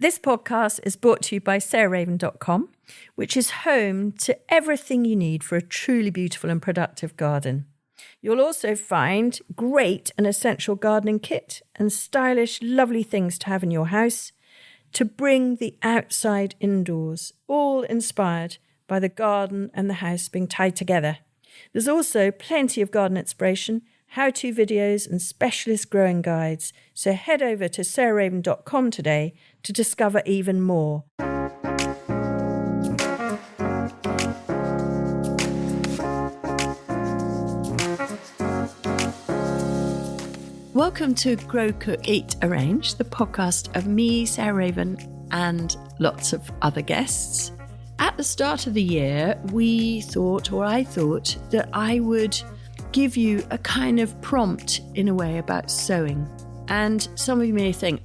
This podcast is brought to you by sowing.com, which is home to everything you need for a truly beautiful and productive garden. You'll also find great and essential gardening kit and stylish, lovely things to have in your house to bring the outside indoors, all inspired by the garden and the house being tied together. There's also plenty of garden inspiration, how-to videos and specialist growing guides. So head over to sowing.com today to discover even more. Welcome to Grow, Cook, Eat, Arrange, the podcast of me, Sarah Raven, and lots of other guests. At the start of the year, I thought that I would give you a kind of prompt in a way about sowing. And some of you may think,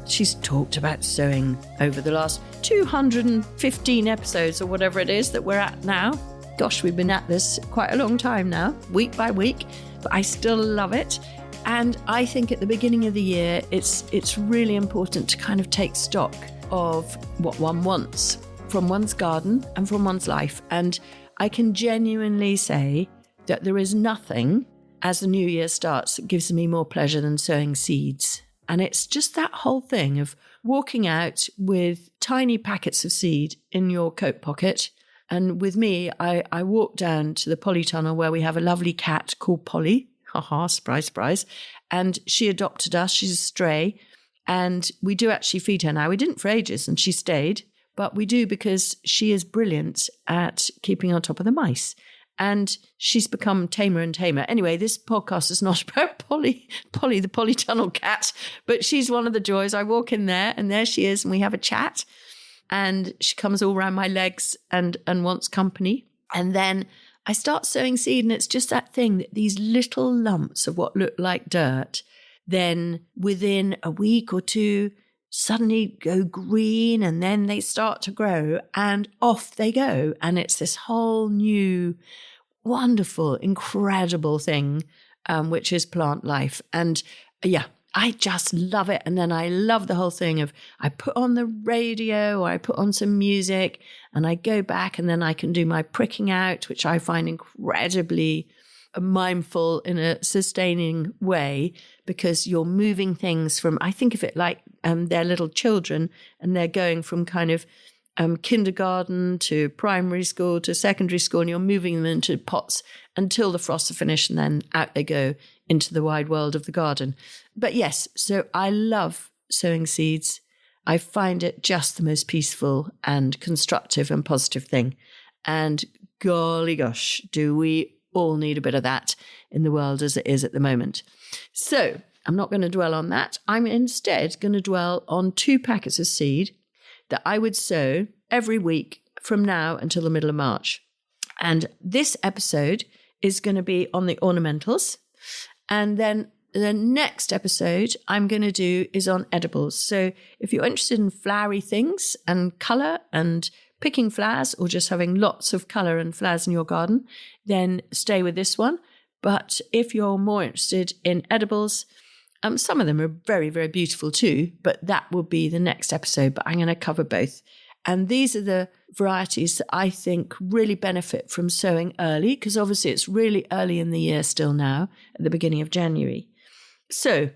she's talked about sowing over the last 215 episodes or whatever it is that we're at now. Gosh, we've been at this quite a long time now, week by week, but I still love it. And I think at the beginning of the year, it's really important to kind of take stock of what one wants from one's garden and from one's life. And I can genuinely say that there is nothing as the new year starts that gives me more pleasure than sowing seeds. And it's just that whole thing of walking out with tiny packets of seed in your coat pocket. And with me, I walk down to the polytunnel where we have a lovely cat called Polly. Haha, surprise, surprise. And she adopted us. She's a stray. And we do actually feed her now. We didn't for ages and she stayed. But we do because she is brilliant at keeping on top of the mice. And she's become tamer and tamer. Anyway, this podcast is not about Polly, the polytunnel cat, but she's one of the joys. I walk in there and there she is and we have a chat. And she comes all around my legs and wants company. And then I start sowing seed, and it's just that thing that these little lumps of what look like dirt, then within a week or two, suddenly go green, and then they start to grow, and off they go. And it's this whole new, wonderful, incredible thing, which is plant life. And I just love it. And then I love the whole thing of I put on the radio or I put on some music and I go back and then I can do my pricking out, which I find incredibly mindful in a sustaining way because you're moving things from, I think of it like they're little children and they're going from kind of kindergarten to primary school to secondary school, and you're moving them into pots until the frosts are finished and then out they go into the wide world of the garden. But yes, so I love sowing seeds. I find it just the most peaceful and constructive and positive thing. And golly gosh, do we all need a bit of that in the world as it is at the moment. So I'm not going to dwell on that. I'm instead going to dwell on 2 packets of seed that I would sow every week from now until the middle of March. And this episode is going to be on the ornamentals. And then the next episode I'm going to do is on edibles. So if you're interested in flowery things and colour and picking flowers or just having lots of colour and flowers in your garden, then stay with this one. But if you're more interested in edibles, some of them are very, very beautiful too, but that will be the next episode. But I'm going to cover both. And these are the varieties that I think really benefit from sowing early, because obviously it's really early in the year still now, at the beginning of January. So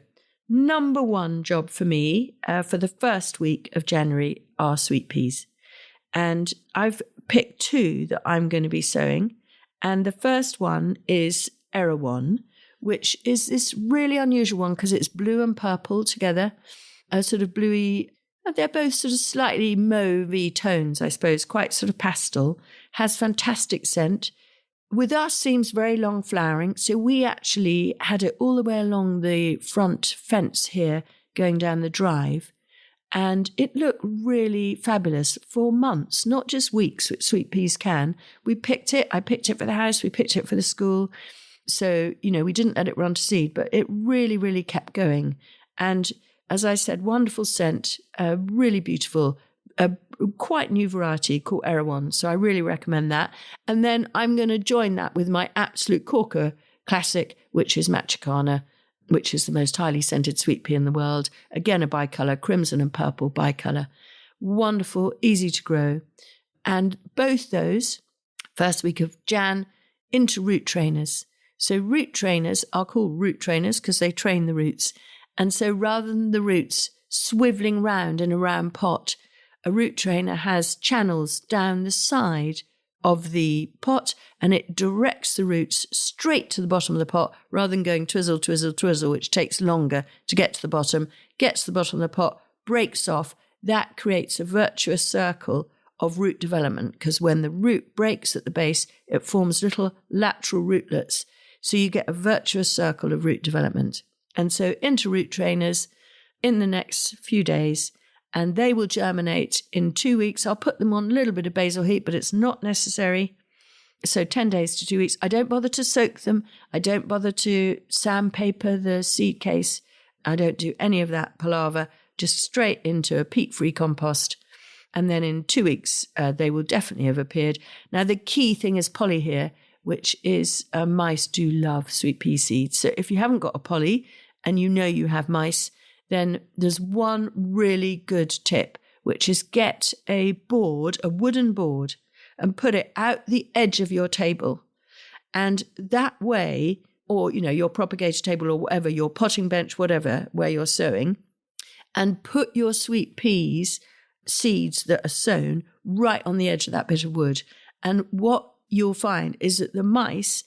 number one job for me for the first week of January are sweet peas. And I've picked 2 that I'm going to be sowing. And the first one is Erewhon, which is this really unusual one because it's blue and purple together, a sort of bluey. They're both sort of slightly mauve-y tones, I suppose, quite sort of pastel, has fantastic scent. With us, seems very long flowering. So we actually had it all the way along the front fence here, going down the drive. And it looked really fabulous for months, not just weeks, which sweet peas can. We picked it. I picked it for the house. We picked it for the school. So, we didn't let it run to seed, but it really, really kept going. And as I said, wonderful scent, really beautiful, a quite new variety called Erewhon. So I really recommend that. And then I'm going to join that with my absolute corker classic, which is Matucana. which is the most highly scented sweet pea in the world. Again, a bicolour, crimson and purple bicolour. Wonderful, easy to grow. And both those, first week of Jan, into root trainers. So root trainers are called root trainers because they train the roots. And so rather than the roots swiveling round in a round pot, a root trainer has channels down the side of the pot, and it directs the roots straight to the bottom of the pot rather than going twizzle, twizzle, twizzle, which takes longer to get to the bottom, gets to the bottom of the pot, breaks off. That creates a virtuous circle of root development, because when the root breaks at the base, it forms little lateral rootlets. So you get a virtuous circle of root development. And so into root trainers in the next few days, and they will germinate in 2 weeks. I'll put them on a little bit of basil heat, but it's not necessary. So 10 days to 2 weeks. I don't bother to soak them. I don't bother to sandpaper the seed case. I don't do any of that palaver, just straight into a peat-free compost. And then in 2 weeks, they will definitely have appeared. Now, the key thing is poly here, which is mice do love sweet pea seeds. So if you haven't got a poly and you know you have mice, then there's one really good tip, which is get a board, a wooden board, and put it out the edge of your table. And that way, or, your propagator table or whatever, your potting bench, whatever, where you're sowing, and put your sweet peas seeds that are sown right on the edge of that bit of wood. And what you'll find is that the mice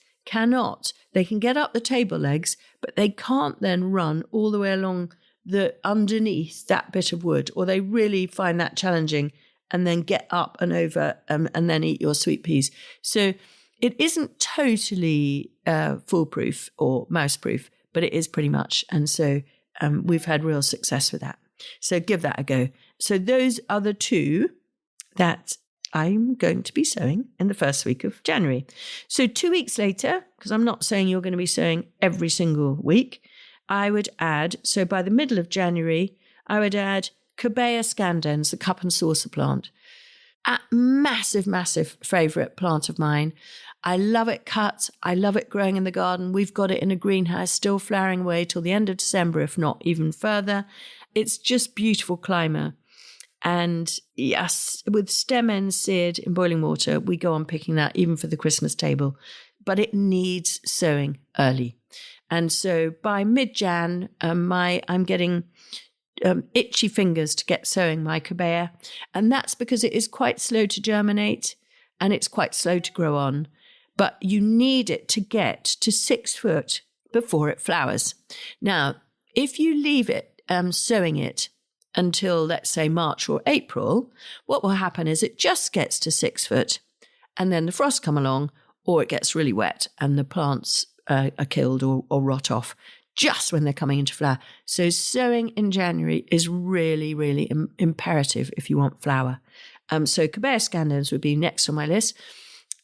they can get up the table legs, but they can't then run all the way along underneath that bit of wood, or they really find that challenging and then get up and over and then eat your sweet peas. So it isn't totally foolproof or mouse-proof, but it is pretty much. And so we've had real success with that. So give that a go. So those are the two that I'm going to be sowing in the first week of January. So 2 weeks later, because I'm not saying you're going to be sowing every single week, I would add, so by the middle of January, I would add Cobaea scandens, the cup and saucer plant. A massive, massive favourite plant of mine. I love it cut. I love it growing in the garden. We've got it in a greenhouse, still flowering away till the end of December, if not even further. It's just beautiful climber. And yes, with stem ends seared in boiling water, we go on picking that even for the Christmas table. But it needs sowing early. And so by mid-Jan, I'm getting itchy fingers to get sowing my Cobaea. And that's because it is quite slow to germinate and it's quite slow to grow on. But you need it to get to 6 foot before it flowers. Now, if you leave it sowing it until, let's say, March or April, what will happen is it just gets to 6 foot and then the frosts come along, or it gets really wet and the plants are killed or rot off just when they're coming into flower. So sowing in January is really, really imperative if you want flower. So Cobaea scandens would be next on my list.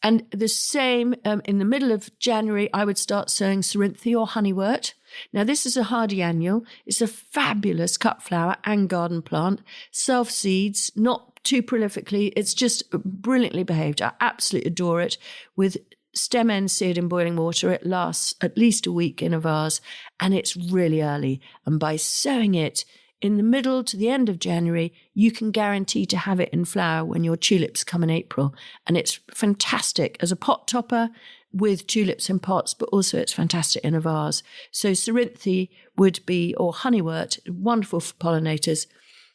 And the same, in the middle of January, I would start sowing cerinthe or honeywort. Now, this is a hardy annual. It's a fabulous cut flower and garden plant. Self-seeds, not too prolifically. It's just brilliantly behaved. I absolutely adore it. With stem ends seared in boiling water, it lasts at least a week in a vase, and it's really early. And by sowing it in the middle to the end of January, you can guarantee to have it in flower when your tulips come in April. And it's fantastic as a pot topper with tulips in pots, but also it's fantastic in a vase. So cerinthe would be, or honeywort, wonderful for pollinators,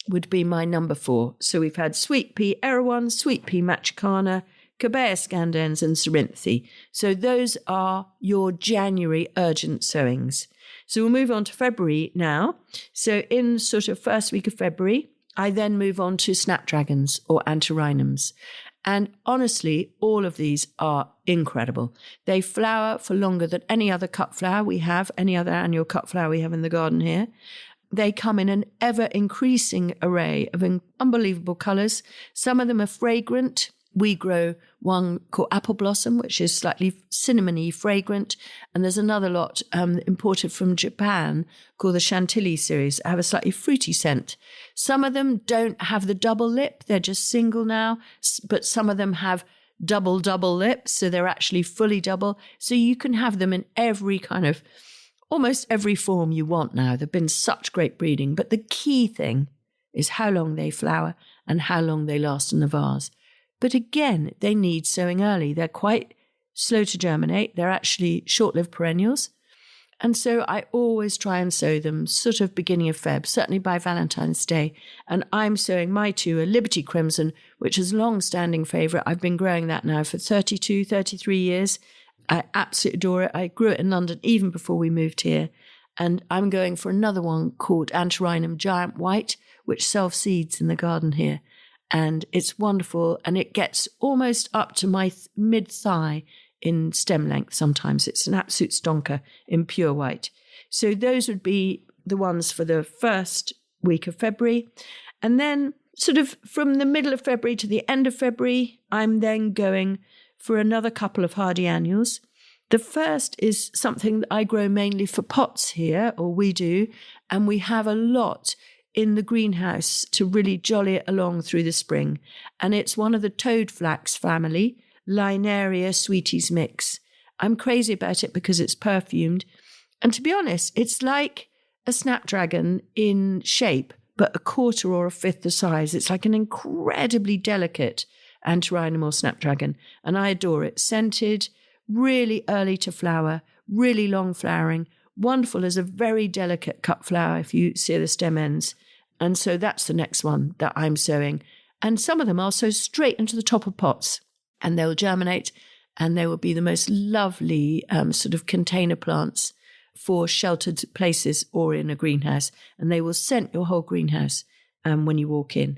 would be my number 4. So we've had sweet pea Erewhon, sweet pea Matucana, Cobaea scandens and cerinthe. So those are your January urgent sowings. So we'll move on to February now. So in sort of first week of February, I then move on to snapdragons or antirrhinums. And honestly, all of these are incredible. They flower for longer than any other cut flower we have, any other annual cut flower we have in the garden here. They come in an ever-increasing array of unbelievable colours. Some of them are fragrant. We grow one called Apple Blossom, which is slightly cinnamony fragrant. And there's another lot imported from Japan called the Chantilly series that have a slightly fruity scent. Some of them don't have the double lip. They're just single now. But some of them have double lips. So they're actually fully double. So you can have them in every kind of almost every form you want now. There've been such great breeding, but the key thing is how long they flower and how long they last in the vase. But again, they need sowing early. They're quite slow to germinate. They're actually short-lived perennials. And so I always try and sow them sort of beginning of Feb, certainly by Valentine's Day. And I'm sowing my two, a Liberty Crimson, which is a long-standing favourite. I've been growing that now for 32, 33 years. I absolutely adore it. I grew it in London even before we moved here. And I'm going for another one called Antirrhinum Giant White, which self-seeds in the garden here. And it's wonderful. And it gets almost up to my mid-thigh in stem length sometimes. It's an absolute stonker in pure white. So those would be the ones for the first week of February. And then sort of from the middle of February to the end of February, I'm then going for another couple of hardy annuals. The first is something that I grow mainly for pots here, or we do, and we have a lot in the greenhouse to really jolly it along through the spring. And it's one of the toad flax family, Linaria sweeties mix. I'm crazy about it because it's perfumed. And to be honest, it's like a snapdragon in shape, but a quarter or a fifth the size. It's like an incredibly delicate antirrhinum or snapdragon. And I adore it. Scented, really early to flower, really long flowering, wonderful as a very delicate cut flower if you see the stem ends. And so that's the next one that I'm sowing. And some of them I'll sow straight into the top of pots. And they'll germinate, and they will be the most lovely sort of container plants for sheltered places or in a greenhouse. And they will scent your whole greenhouse when you walk in.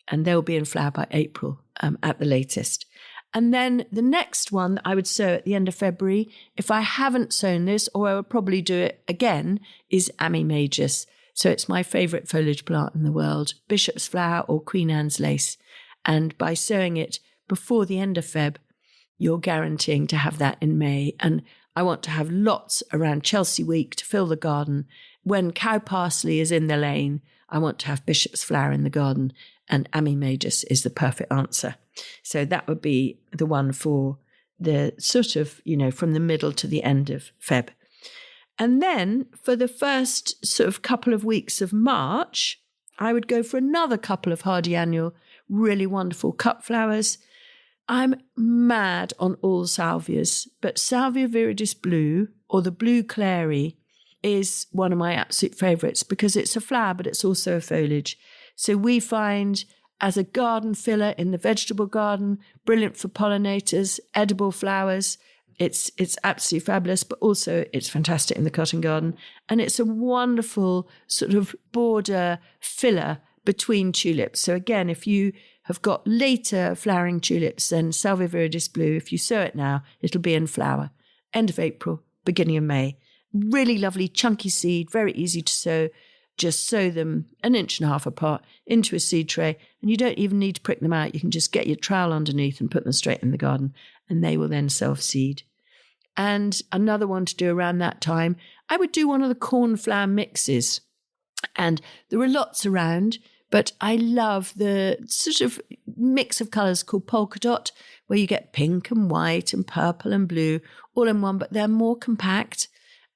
And they'll be in flower by April at the latest. And then the next one that I would sow at the end of February, if I haven't sown this, or I will probably do it again, is Ami Majus. So it's my favourite foliage plant in the world, Bishop's Flower or Queen Anne's Lace. And by sowing it before the end of Feb, you're guaranteeing to have that in May. And I want to have lots around Chelsea Week to fill the garden. When cow parsley is in the lane, I want to have Bishop's Flower in the garden, and Ami Majus is the perfect answer. So that would be the one for the sort of, from the middle to the end of Feb. And then for the first sort of couple of weeks of March, I would go for another couple of hardy annual, really wonderful cut flowers. I'm mad on all salvias, but Salvia viridis blue, or the blue clary, is one of my absolute favourites because it's a flower, but it's also a foliage. So we find as a garden filler in the vegetable garden, brilliant for pollinators, edible flowers. It's absolutely fabulous, but also it's fantastic in the cotton garden. And it's a wonderful sort of border filler between tulips. So again, if you have got later flowering tulips than Salvia viridis blue, if you sow it now, it'll be in flower. End of April, beginning of May. Really lovely chunky seed, very easy to sow. Just sow them 1.5 inches apart into a seed tray, and you don't even need to prick them out. You can just get your trowel underneath and put them straight in the garden, and they will then self-seed. And another one to do around that time, I would do one of the cornflower mixes. And there are lots around, but I love the sort of mix of colours called polka dot, where you get pink and white and purple and blue all in one, but they're more compact,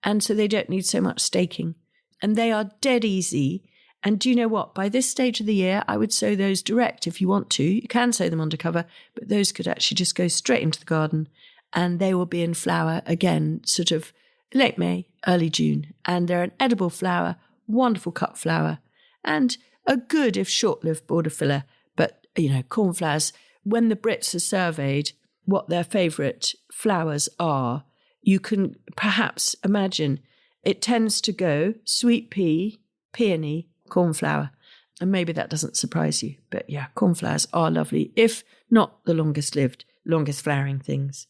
and so they don't need so much staking. And they are dead easy. And do you know what? By this stage of the year, I would sow those direct if you want to. You can sow them under cover, but those could actually just go straight into the garden, and they will be in flower again, sort of late May, early June. And they're an edible flower, wonderful cut flower, and a good, if short-lived, border filler. But, cornflowers, when the Brits are surveyed what their favourite flowers are, you can perhaps imagine it tends to go sweet pea, peony, cornflower. And maybe that doesn't surprise you. But yeah, cornflowers are lovely, if not the longest lived, longest flowering things.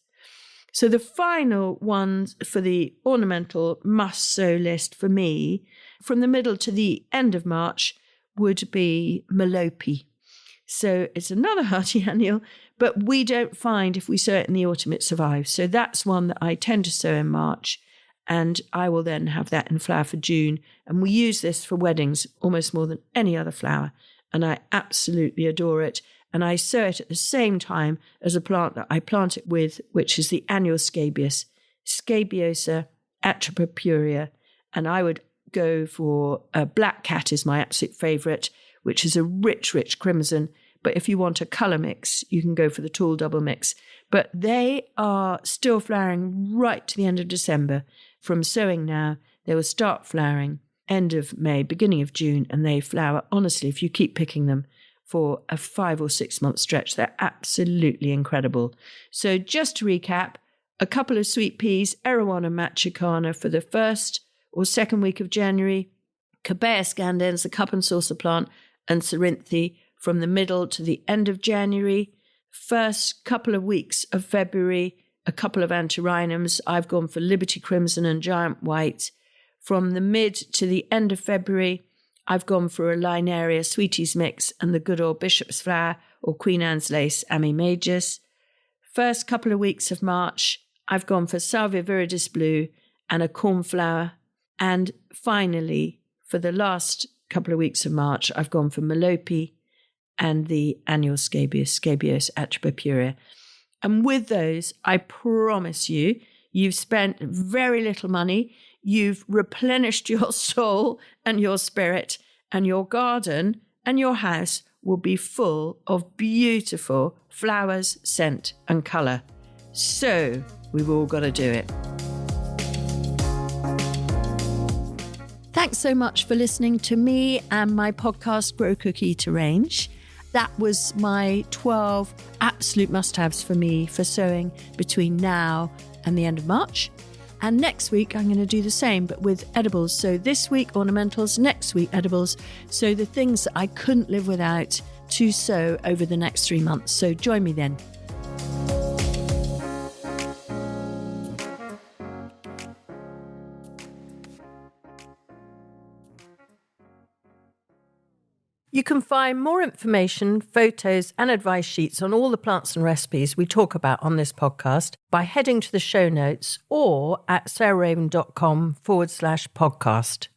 So the final ones for the ornamental must-sow list for me, from the middle to the end of March, would be Melope. So it's another hardy annual, but we don't find if we sow it in the autumn it survives. So that's one that I tend to sow in March, and I will then have that in flower for June. And we use this for weddings almost more than any other flower, and I absolutely adore it. And I sow it at the same time as a plant that I plant it with, which is the annual scabious, Scabiosa atropurpurea. And I would go for a black cat is my absolute favourite, which is a rich, rich crimson. But if you want a colour mix, you can go for the tall double mix. But they are still flowering right to the end of December. From sowing now, they will start flowering end of May, beginning of June, and they flower, honestly, if you keep picking them for a 5 or 6 month stretch, they're absolutely incredible. So just to recap, a couple of sweet peas, Erewhon and Matucana for the first or second week of January, Cobaea scandens, the cup and saucer plant, and cerinthe from the middle to the end of January. First couple of weeks of February, a couple of antirrhinums. I've gone for Liberty Crimson and Giant White. From the mid to the end of February, I've gone for a Linearia Sweeties mix and the good old Bishop's Flower or Queen Anne's Lace Ami Majus. First couple of weeks of March, I've gone for Salvia viridis Blue and a Cornflower. And finally, for the last couple of weeks of March, I've gone for Melope and the annual scabious atropopurea. And with those, I promise you, you've spent very little money. You've replenished your soul and your spirit, and your garden and your house will be full of beautiful flowers, scent, and colour. So we've all got to do it. Thanks so much for listening to me and my podcast, Grow, Cook, Eat, Arrange. That was my 12 absolute must-haves for me for sowing between now and the end of March. And next week, I'm going to do the same, but with edibles. So this week, ornamentals, next week, edibles. So the things that I couldn't live without to sow over the next 3 months. So join me then. You can find more information, photos and advice sheets on all the plants and recipes we talk about on this podcast by heading to the show notes or at sarahraven.com/podcast.